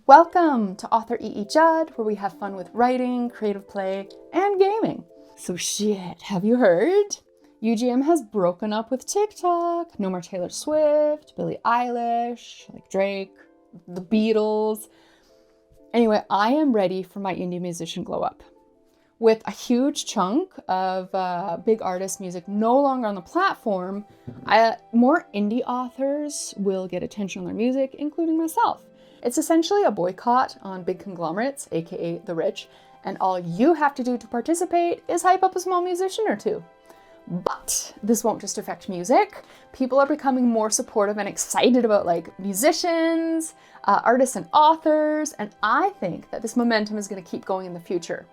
Welcome to author EEJudd, where we have fun with writing, creative play, and gaming. So shit, have you heard? UGM has broken up with TikTok. No more Taylor Swift, Billie Eilish, like Drake, the Beatles. Anyway, I am ready for my indie musician glow up. With a huge chunk of big artist music no longer on the platform, more indie authors will get attention on their music, including myself. It's essentially a boycott on big conglomerates, aka the rich, and all you have to do to participate is hype up a small musician or two. But this won't just affect music. People are becoming more supportive and excited about musicians, artists and authors, and I think that this momentum is going to keep going in the future.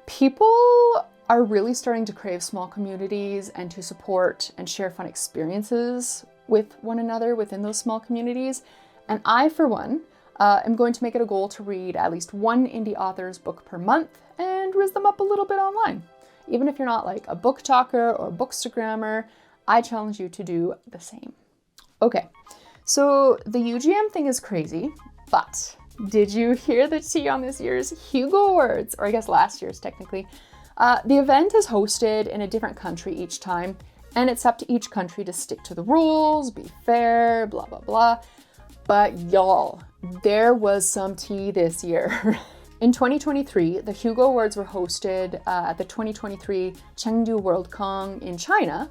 People are really starting to crave small communities and to support and share fun experiences with one another within those small communities. And I, for one, am going to make it a goal to read at least one indie author's book per month and riz them up a little bit online. Even if you're not like a book talker or bookstagrammer, I challenge you to do the same. Okay, so the UGM thing is crazy, but did you hear the tea on this year's Hugo Awards? Or I guess last year's technically. The event is hosted in a different country each time, and it's up to each country to stick to the rules, be fair, blah, blah, blah. But y'all, there was some tea this year. In 2023, the Hugo Awards were hosted at the 2023 Chengdu Worldcon in China,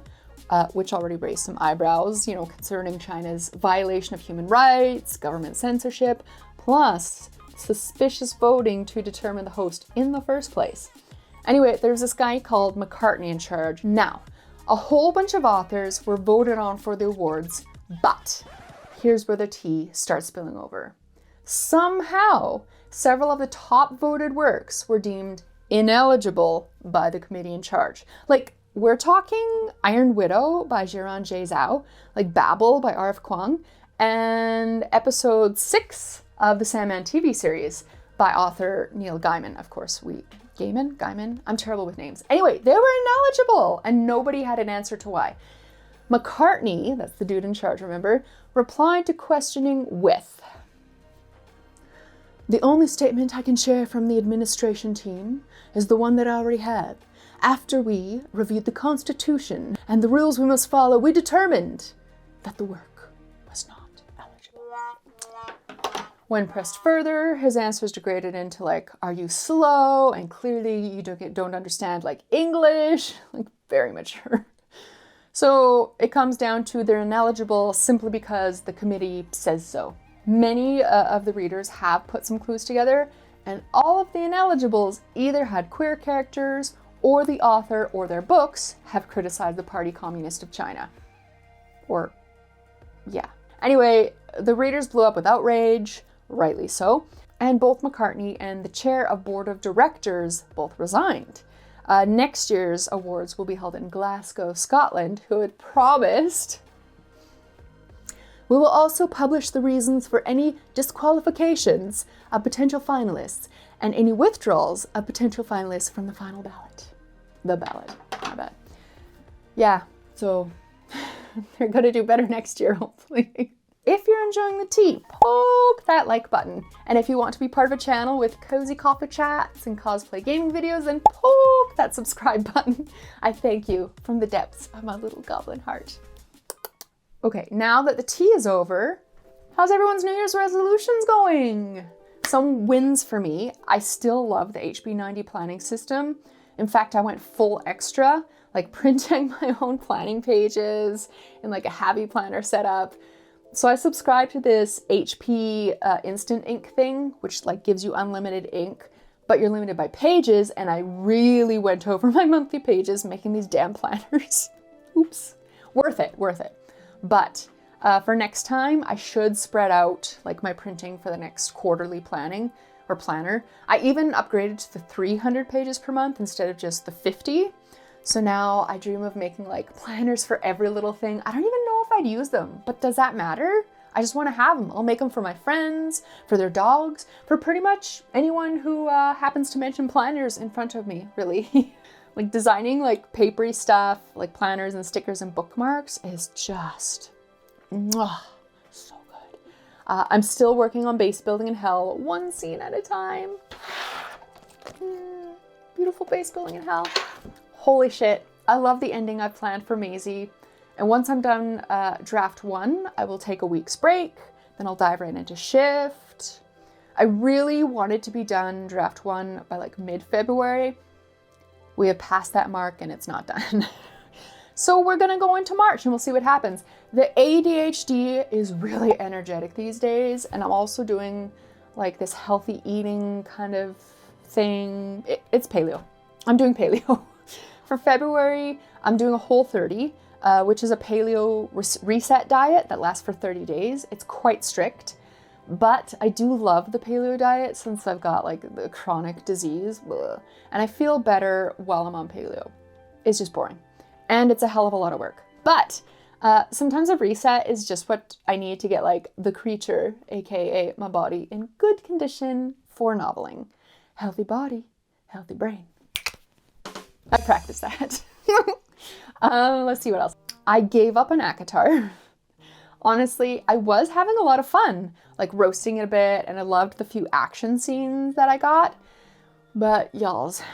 which already raised some eyebrows, concerning China's violation of human rights, government censorship, plus suspicious voting to determine the host in the first place. Anyway, there's this guy called McCartney in charge. Now, a whole bunch of authors were voted on for the awards, but here's where the tea starts spilling over. Somehow, several of the top voted works were deemed ineligible by the committee in charge. We're talking Iron Widow by Jiran J. Zhao, Babel by R.F. Kuang, and episode 6 of the Sandman TV series by author Neil Gaiman. Of course, Gaiman? I'm terrible with names. Anyway, they were ineligible, and nobody had an answer to why. McCartney, that's the dude in charge, remember, replied to questioning with, "The only statement I can share from the administration team is the one that I already had. After we reviewed the Constitution and the rules we must follow, we determined that the work was not eligible." When pressed further, his answers degraded into are you slow? And clearly you don't understand English. Very mature. So it comes down to they're ineligible simply because the committee says so. Many of the readers have put some clues together, and all of the ineligibles either had queer characters or the author or their books have criticized the Party Communist of China. Anyway, the readers blew up with outrage, rightly so, and both McCartney and the chair of board of directors both resigned. Next year's awards will be held in Glasgow, Scotland, who had promised, "We will also publish the reasons for any disqualifications of potential finalists and any withdrawals of potential finalists from the final ballot." The ballot, my bad. Yeah, so they're gonna do better next year, hopefully. If you're enjoying the tea, poke that like button. And if you want to be part of a channel with cozy coffee chats and cosplay gaming videos, then poke that subscribe button. I thank you from the depths of my little goblin heart. Okay, now that the tea is over, how's everyone's New Year's resolutions going? Some wins for me. I still love the HB90 planning system. In fact, I went full extra, printing my own planning pages in a Happy Planner setup. So I subscribe to this HP instant ink thing, which gives you unlimited ink, but you're limited by pages, and I really went over my monthly pages making these damn planners. Oops. Worth it. But for next time, I should spread out my printing for the next quarterly planning or planner. I even upgraded to the 300 pages per month instead of just the 50. So now I dream of making planners for every little thing. I don't even know if I'd use them, but does that matter? I just want to have them. I'll make them for my friends, for their dogs, for pretty much anyone who happens to mention planners in front of me, really. Designing papery stuff, planners and stickers and bookmarks is just so good. I'm still working on base building in hell, one scene at a time. Beautiful base building in hell. Holy shit. I love the ending I've planned for Maisie. And once I'm done draft 1, I will take a week's break. Then I'll dive right into shift. I really wanted to be done draft 1 by like mid-February. We have passed that mark and it's not done. So we're gonna go into March and we'll see what happens. The ADHD is really energetic these days, and I'm also doing like this healthy eating kind of thing. It's paleo. I'm doing paleo. For February, I'm doing a Whole30, which is a paleo reset diet that lasts for 30 days. It's quite strict, but I do love the paleo diet since I've got like the chronic disease, and I feel better while I'm on paleo. It's just boring. And it's a hell of a lot of work. But sometimes a reset is just what I need to get like the creature, aka my body, in good condition for noveling. Healthy body, healthy brain. I practice that. Let's see what else. I gave up on ACOTAR. Honestly, I was having a lot of fun, like roasting it a bit, and I loved the few action scenes that I got. But y'alls.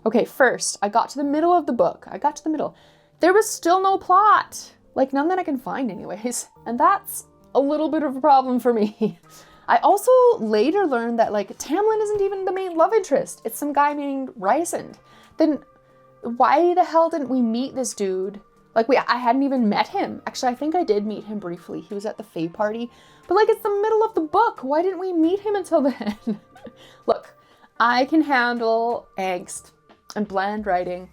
Okay, first, I got to the middle of the book. There was still no plot. Like, none that I can find anyways. And that's a little bit of a problem for me. I also later learned that, like, Tamlin isn't even the main love interest. It's some guy named Rysand. Then why the hell didn't we meet this dude? Like, I hadn't even met him. Actually, I think I did meet him briefly. He was at the Fae party. But, like, it's the middle of the book. Why didn't we meet him until then? Look, I can handle angst and bland writing,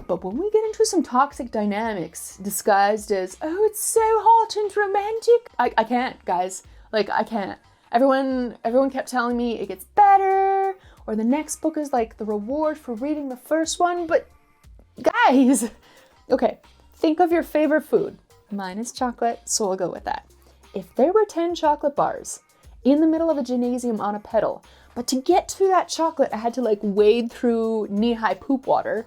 but when we get into some toxic dynamics disguised as, oh, it's so hot and romantic, I can't, guys. Like, I can't. Everyone kept telling me it gets better, or the next book is like the reward for reading the first one, but guys, okay, think of your favorite food. Mine is chocolate, so I'll go with that. If there were 10 chocolate bars in the middle of a gymnasium on a pedal, but to get to that chocolate, I had to like wade through knee-high poop water.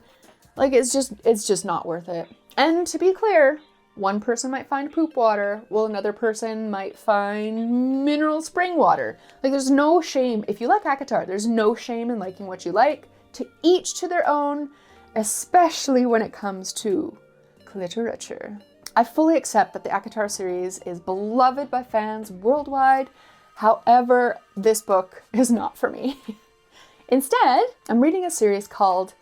Like, it's just not worth it. And to be clear, one person might find poop water, while another person might find mineral spring water. Like, there's no shame. If you like ACOTAR, there's no shame in liking what you like. To each to their own, especially when it comes to literature. I fully accept that the ACOTAR series is beloved by fans worldwide. However, this book is not for me. Instead, I'm reading a series called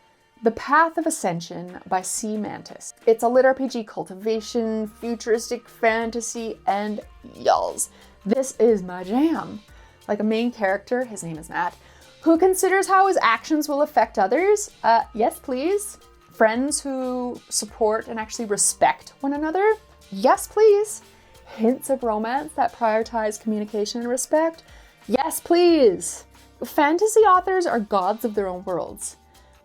The Path of Ascension by C. Mantis. It's a lit RPG cultivation, futuristic fantasy, and y'alls, this is my jam. Like a main character, his name is Matt, who considers how his actions will affect others. Yes, please. Friends who support and actually respect one another. Yes, please. Hints of romance that prioritize communication and respect. Yes, please. Fantasy authors are gods of their own worlds,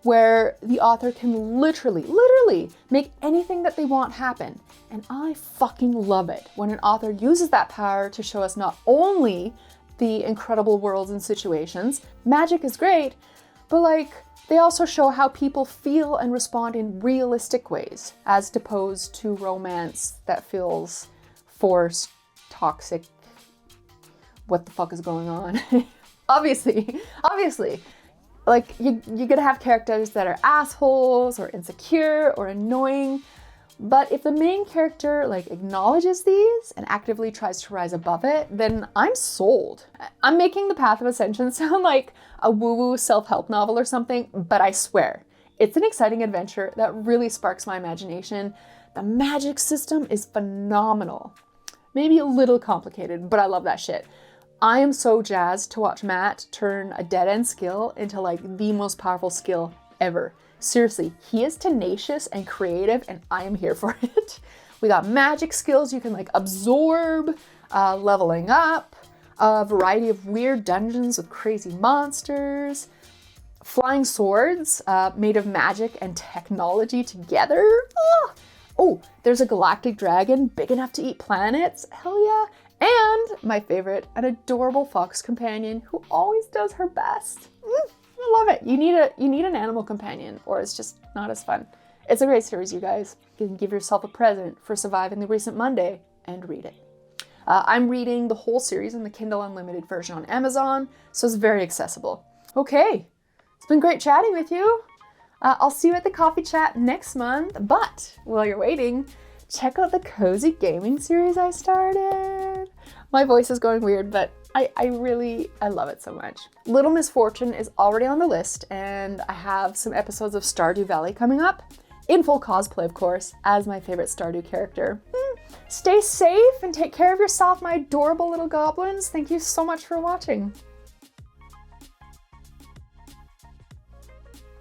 where the author can literally make anything that they want happen. And I fucking love it when an author uses that power to show us not only the incredible worlds and situations, magic is great, but like, they also show how people feel and respond in realistic ways, as opposed to romance that feels forced, toxic, what the fuck is going on? Obviously, like you're gonna have characters that are assholes or insecure or annoying, but if the main character like acknowledges these and actively tries to rise above it, then I'm sold. I'm making The Path of Ascension sound like a woo-woo self-help novel or something, but I swear, it's an exciting adventure that really sparks my imagination. The magic system is phenomenal. Maybe a little complicated, but I love that shit. I am so jazzed to watch Matt turn a dead-end skill into like the most powerful skill ever. Seriously, he is tenacious and creative, and I am here for it. We got magic skills you can like absorb, leveling up, a variety of weird dungeons with crazy monsters, flying swords made of magic and technology together. Oh, there's a galactic dragon big enough to eat planets. Hell yeah. And my favorite, an adorable fox companion who always does her best. I love it. You need an animal companion, or it's just not as fun. It's a great series, you guys. You can give yourself a present for surviving the recent Monday and read it. I'm reading the whole series in the Kindle Unlimited version on Amazon, so it's very accessible. Okay, it's been great chatting with you. I'll see you at the coffee chat next month, but while you're waiting, check out the cozy gaming series I started. My voice is going weird, but I love it so much. Little Misfortune is already on the list, and I have some episodes of Stardew Valley coming up, in full cosplay, of course, as my favorite Stardew character. Stay safe and take care of yourself, my adorable little goblins. Thank you so much for watching.